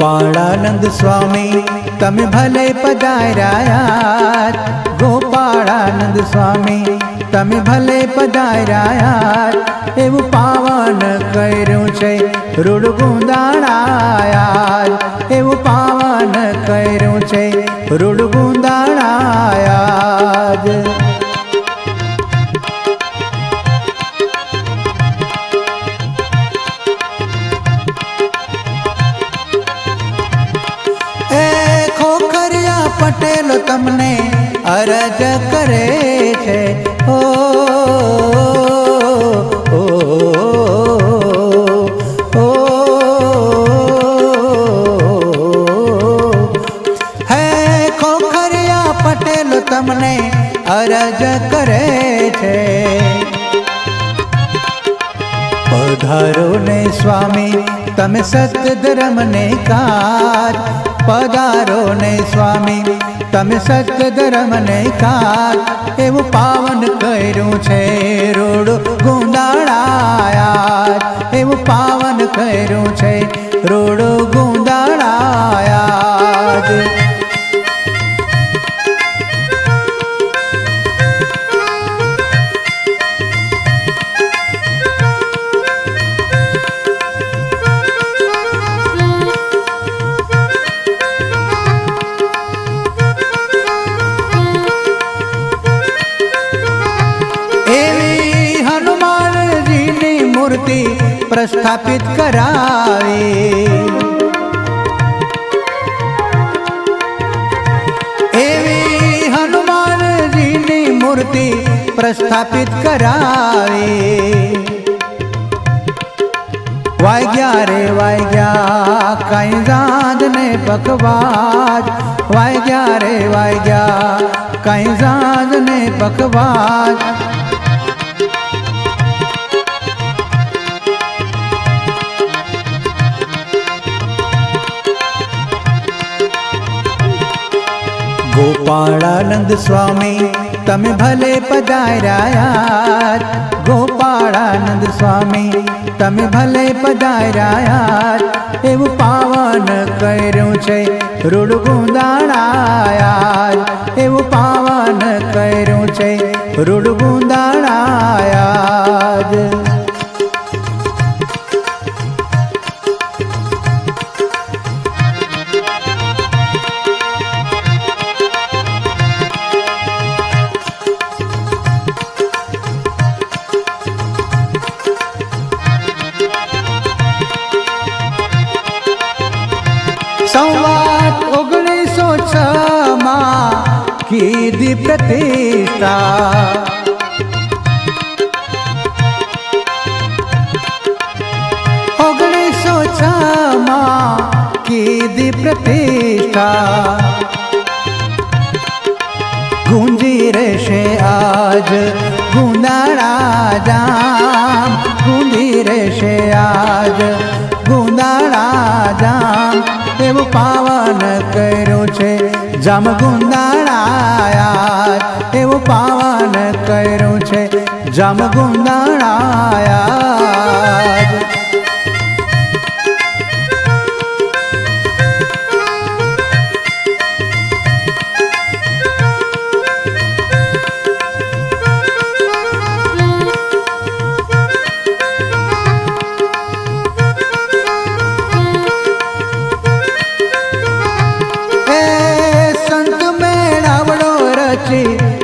गोपाळानंद स्वामी तमे भले पधार्या। गोपाळानंद स्वामी तमे भले पधार्या। एवं पावन कर्યું છે રૂડગુંદાળા। એવું પાવન કર્યું છે રૂડગુંદાળા। पटेल तमने अरज करे छे। ओ, ओ, ओ, है खोखरिया पटेल तमने अरज करे छे। पधारो ने स्वामी तमे सत्य धर्म ने काज। पधारो ने स्वामी तमे सत्य धर्म ने काज। एवं पावन कर्યું છે રૂડગુંદાળા। एवं पावन कर्યું છે રૂડગુંદાળા। मूर्ति प्रस्थापित करावे। एवी हनुमान जी नी मूर्ति प्रस्थापित करावे। वाग्या रे वाग्या कई जांज ने पकवाज। वाग्या रे वाग्या कई जांज ने पकवाज। गोपाळानंद स्वामी तमे भले पधार्या। गोपाळानंद स्वामी तमे भले पधार्या। एवं पावन कर्યું છે રૂડગુંદાળા। एवं पावन कर्યું છે રૂડગુંદાળા। संवाद 1906 मां कीधी प्रतिष्ठा। 1906 मां कीधी प्रतिष्ठा। गूंजी રહેશે आज ગુંદાળા જામ। गूंजी રહેશે आज ગુંદાળા જામ। એવું પાવન કર્યું છે જામગુંદાળા। એવું પાવન કર્યું છે જામગુંદાળા।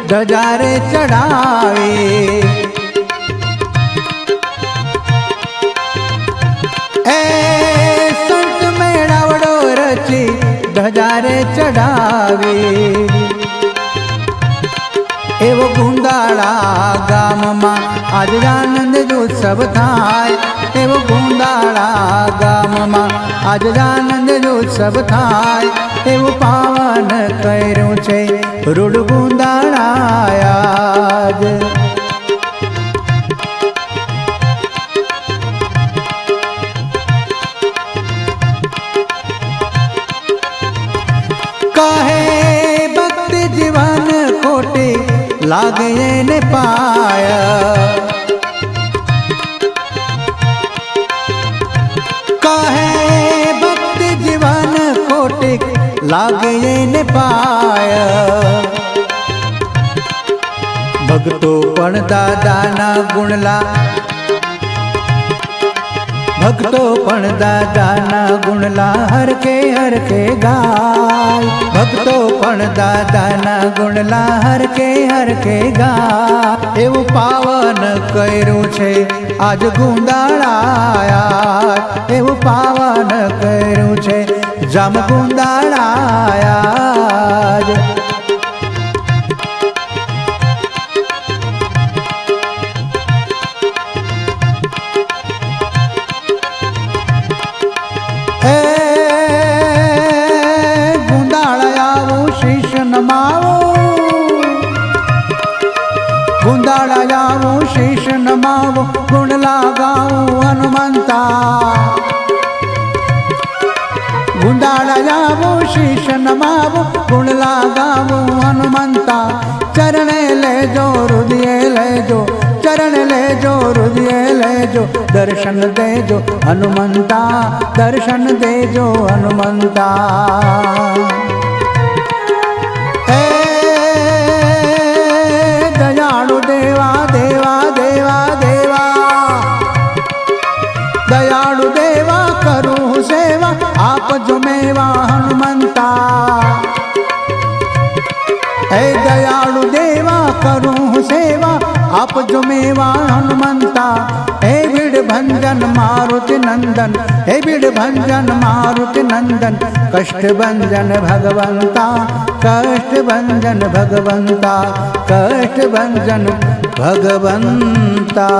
ધજારે ચડાવે। એ સંત મેળાવડો રચી ધજારે ચડાવે। એવો ગુંદાળા ગામમાં આજ આનંદ ઉત્સવ થાય। એવો ગુંદાળા ગામમાં આજ આનંદ ઉત્સવ થાય। એવું પાવન કર્યું છે રૂડગુંદાળા। કહે ભક્તિ જીવન ખોટી લાગે ને પાય। કહે ભક્તિ જીવન લાગે એને પાય. ભક્તો પણ દાદાના ગુણલા, ભક્તો પણ દાદાના ગુણલા હરખે હરખે ગાય. ભક્તો પણ દાદાના ગુણલા હરખે હરખે ગાય. એવું પાવન કર્યું છે આજ ગુંદાળાયા, એવું પાવન કર્યું છે જામ ગુંદાળાયા. ગુંદાળાયાવું શીશ નમાવો, ગુણ લાગાવું હનુમંતા. ગુંદાળાયાવું શીશ નમાવો, ગુણ લાગાવું હનુમંતા. ચરણે લેજો હૃદય લેજો, ચરણ લેજો હૃદય લેજો, દર્શન દેજો હનુમંતા, દર્શન દેજો હનુમંતા. દયાળુ દેવા દેવા દેવા દેવા, દયાળુ દેવા કરું સેવા, આપજો મેવા હનુમંતા. હે દયાળુ દેવા કરું સેવા, આપજો મેવા હનુમંતા. હે ભીડ ભંજન મારુતિ નંદન, હે ભીડ ભંજન મારુતિ નંદન, કષ્ટ ભંજન ભગવંતા, કષ્ટ ભંજન ભગવંતા, કષ્ટ ભંજન ભગવંતા.